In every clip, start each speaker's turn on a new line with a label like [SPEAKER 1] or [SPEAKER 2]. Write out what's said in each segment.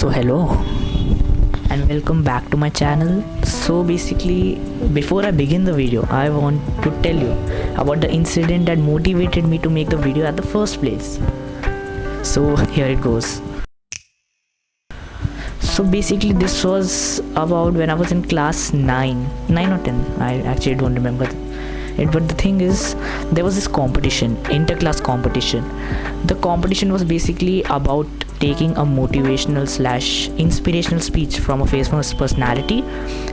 [SPEAKER 1] So hello and welcome back to my channel. So basically, before I begin the video, I want to tell you about the incident that motivated me to make the video at the first place. So here it goes. So basically this was about when I was in class 9 or 10. I actually don't remember it, but the thing is, there was this competition, inter-class competition. The competition was basically about taking a motivational / inspirational speech from a famous personality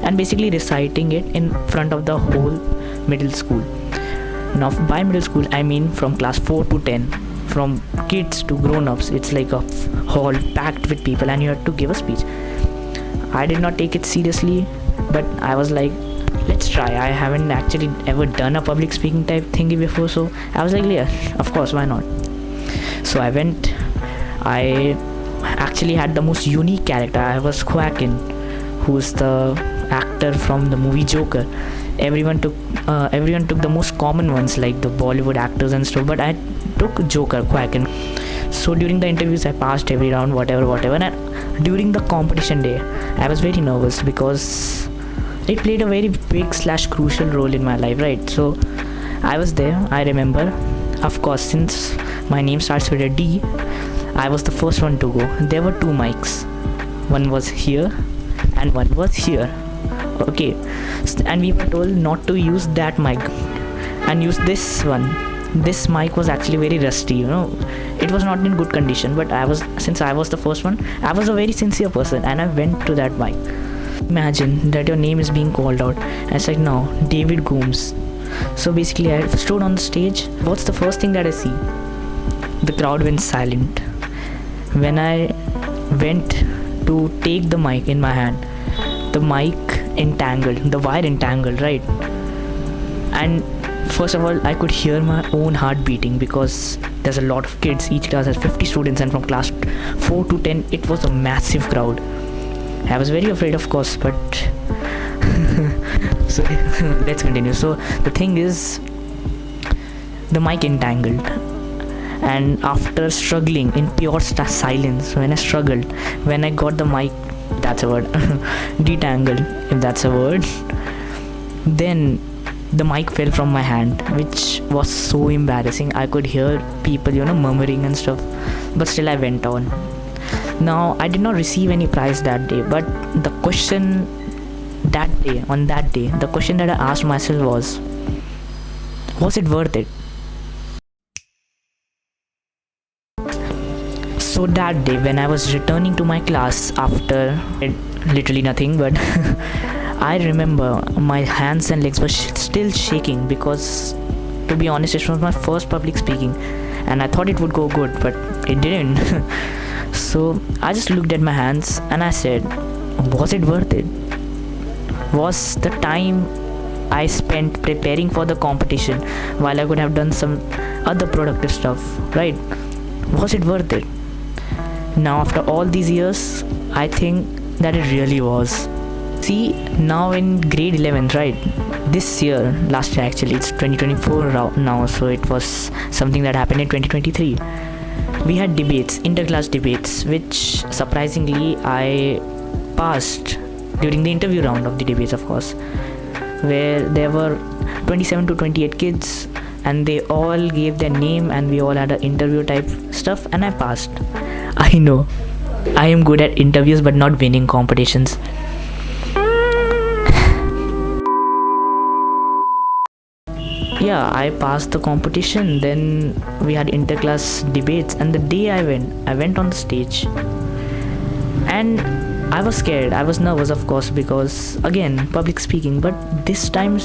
[SPEAKER 1] and basically reciting it in front of the whole middle school. Now by middle school I mean from class 4 to 10, from kids to grown-ups. It's like a hall packed with people and you have to give a speech. I did not take it seriously, but I was like, let's try. I haven't actually ever done a public speaking type thingy before, so I was like, yeah, of course, why not? So I went. I actually had the most unique character. I was Quacken, who's the actor from the movie Joker. Everyone took the most common ones like the Bollywood actors and stuff, but I took Joker, Quacken. So during the interviews I passed every round, whatever, and during the competition day I was very nervous because it played a very big / crucial role in my life, right? So I was there, I remember. Of course, since my name starts with a D, I was the first one to go. There were 2 mics. One was here and one was here. Okay. And we were told not to use that mic and use this one. This mic was actually very rusty, It was not in good condition, but since I was the first one, I was a very sincere person and I went to that mic. Imagine that your name is being called out. And it's like, now, David Gooms. So basically I stood on the stage. What's the first thing that I see? The crowd went silent. When I went to take the mic in my hand, the mic entangled, the wire entangled, right? And first of all, I could hear my own heart beating because there's a lot of kids. Each class has 50 students, and from class 4 to 10, it was a massive crowd. I was very afraid, of course, but so let's continue. So the thing is, the mic entangled, and after struggling in pure silence, when I got the mic, that's a word, detangled, if that's a word, then the mic fell from my hand, which was so embarrassing. I could hear people, murmuring and stuff, but still I went on. Now, I did not receive any prize that day, but the question on that day, the question that I asked myself was it worth it? So that day, when I was returning to my class after literally nothing, but I remember my hands and legs were still shaking because, to be honest, it was my first public speaking and I thought it would go good, but it didn't. So I just looked at my hands and I said, was it worth it? Was the time I spent preparing for the competition while I could have done some other productive stuff, right? Was it worth it? Now after all these years, I think that it really was. See, now in grade 11th, right? This year, last year actually, it's 2024 now, so it was something that happened in 2023. We had debates, inter-class debates, which surprisingly I passed during the interview round of the debates, of course, where there were 27 to 28 kids and they all gave their name and we all had an interview type stuff and I passed. I know, I am good at interviews but not winning competitions. Yeah, I passed the competition. Then we had inter-class debates, and the day I went on the stage and I was scared. I was nervous, of course, because again, public speaking, but this time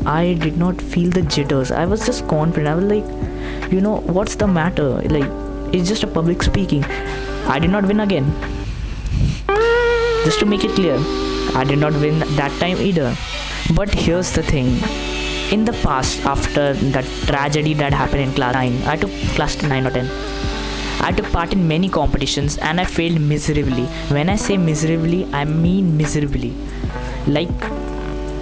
[SPEAKER 1] I did not feel the jitters. I was just confident. I was like, what's the matter? Like, it's just a public speaking. I did not win again. Just to make it clear, I did not win that time either. But here's the thing. In the past, after that tragedy that happened in class 9, I took class 9 or 10. I took part in many competitions and I failed miserably. When I say miserably, I mean miserably. Like,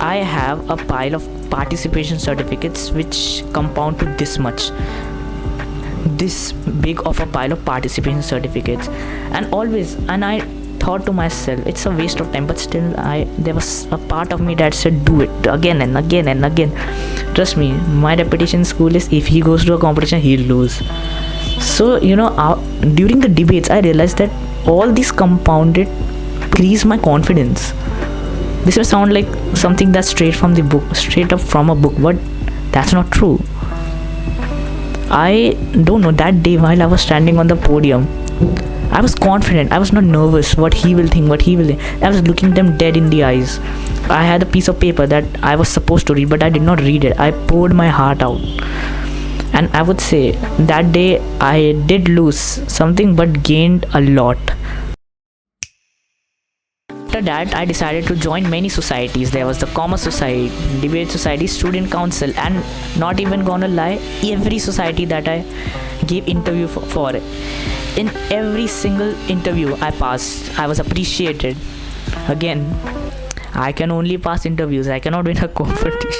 [SPEAKER 1] I have a pile of participation certificates which compound to this much. this big of a pile of participation certificates, and I thought to myself, it's a waste of time, but still there was a part of me that said, do it again and again and again. Trust me, my reputation in school is, if he goes to a competition, he'll lose. So during the debates, I realized that all these compounded increase my confidence. This will sound like something that's straight up from a book, but that's not true. I don't know, that day while I was standing on the podium, I was confident. I was not nervous what he will think. I was looking them dead in the eyes. I had a piece of paper that I was supposed to read, but I did not read it. I poured my heart out. And I would say that day I did lose something but gained a lot. After that, I decided to join many societies. There was the Commerce Society, Debate Society, Student Council, and not even gonna lie, every society that I gave interview for, in every single interview I passed, I was appreciated. Again, I can only pass interviews, I cannot win a competition.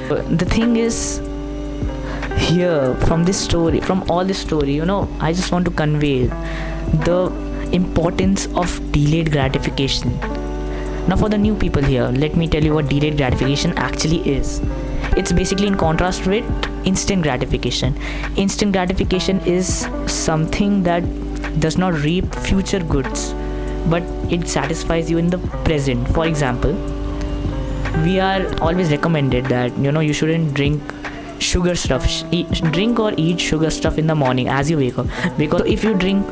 [SPEAKER 1] The thing is, here, from all this story, I just want to convey the importance of delayed gratification. Now, for the new people here, let me tell you what delayed gratification actually is. It's basically in contrast with instant gratification. Instant gratification is something that does not reap future goods, but it satisfies you in the present. For example, we are always recommended that you shouldn't drink sugar stuff, drink or eat sugar stuff in the morning as you wake up, because if you drink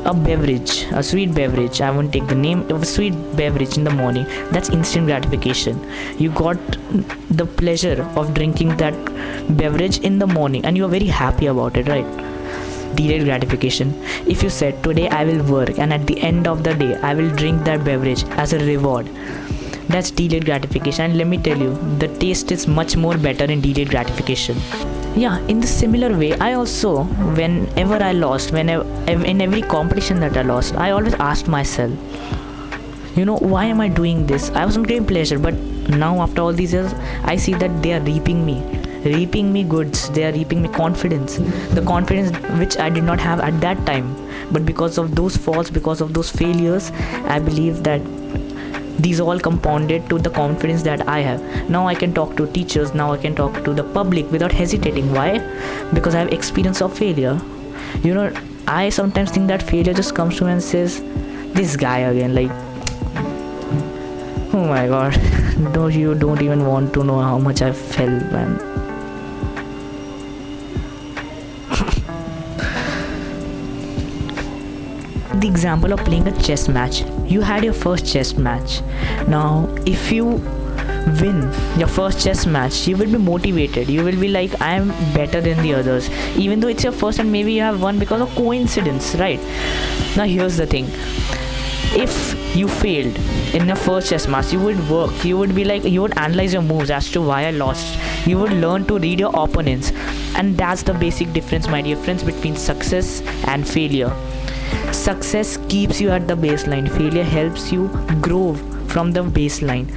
[SPEAKER 1] a sweet beverage, I won't take the name of a sweet beverage in the morning, that's instant gratification. You got the pleasure of drinking that beverage in the morning and you are very happy about it, right? Delayed gratification. If you said, today I will work and at the end of the day I will drink that beverage as a reward, that's delayed gratification. And let me tell you, the taste is much more better in delayed gratification. Yeah, in the similar way, I also, whenever I lost, in every competition that I lost, I always asked myself, why am I doing this? I was not getting pleasure, but now after all these years, I see that they are reaping me goods, they are reaping me confidence, the confidence which I did not have at that time. But because of those faults, because of those failures, I believe that these all compounded to the confidence that I have. Now I can talk to teachers, now I can talk to the public without hesitating. Why? Because I have experience of failure. I sometimes think that failure just comes to me and says, this guy again, like, oh my god, you don't even want to know how much I felt, man. The example of playing a chess match. You had your first chess match. Now, if you win your first chess match, you will be motivated. You will be like, I am better than the others, even though it's your first and maybe you have won because of coincidence, right? Now, here's the thing. If you failed in your first chess match, you would work. You would be like, you would analyze your moves as to why I lost. You would learn to read your opponents. And that's the basic difference, my dear friends, between success and failure. Success keeps you at the baseline. Failure helps you grow from the baseline.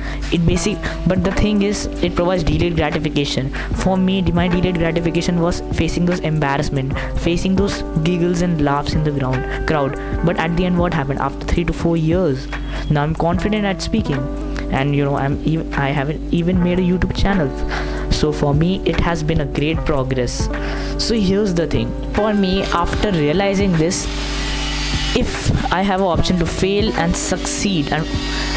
[SPEAKER 1] But the thing is, it provides delayed gratification. For me, my delayed gratification was facing those embarrassment, facing those giggles and laughs in the crowd. But at the end, what happened? After 3 to 4 years, now I'm confident at speaking, and I haven't even made a YouTube channel. So for me, it has been a great progress. So here's the thing. For me, after realizing this, if I have an option to fail and succeed, and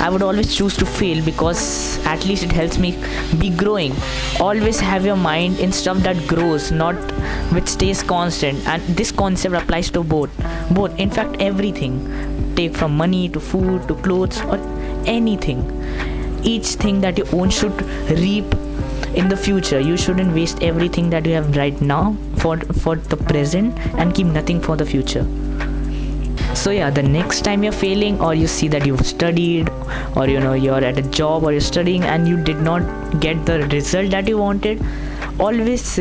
[SPEAKER 1] I would always choose to fail, because at least it helps me be growing. Always have your mind in stuff that grows, not which stays constant. And this concept applies to both, in fact, everything. Take from money to food to clothes or anything. Each thing that you own should reap in the future. You shouldn't waste everything that you have right now for the present and keep nothing for the future. So yeah, the next time you're failing, or you see that you've studied, or you're at a job or you're studying and you did not get the result that you wanted, always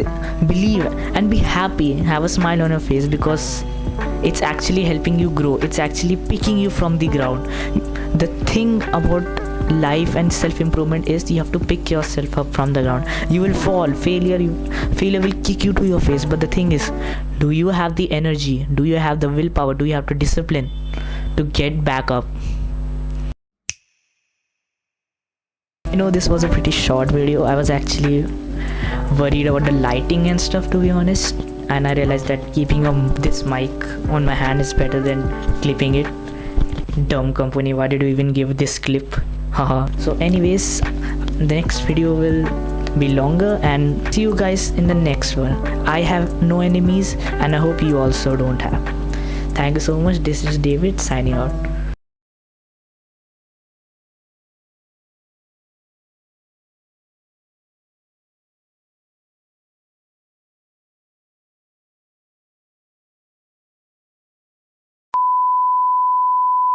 [SPEAKER 1] believe and be happy. Have a smile on your face, because it's actually helping you grow. It's actually picking you from the ground. The thing about life and self-improvement is you have to pick yourself up from the ground. You will fall, failure will kick you to your face, but the thing is, do you have the energy, do you have the willpower, do you have the discipline to get back up? This was a pretty short video. I was actually worried about the lighting and stuff, to be honest, and I realized that keeping this mic on my hand is better than clipping it. Dumb company, why did you even give this clip? Haha. So anyways, the next video will be longer, and see you guys in the next one. I have no enemies, and I hope you also don't have. Thank you so much. This is David signing out.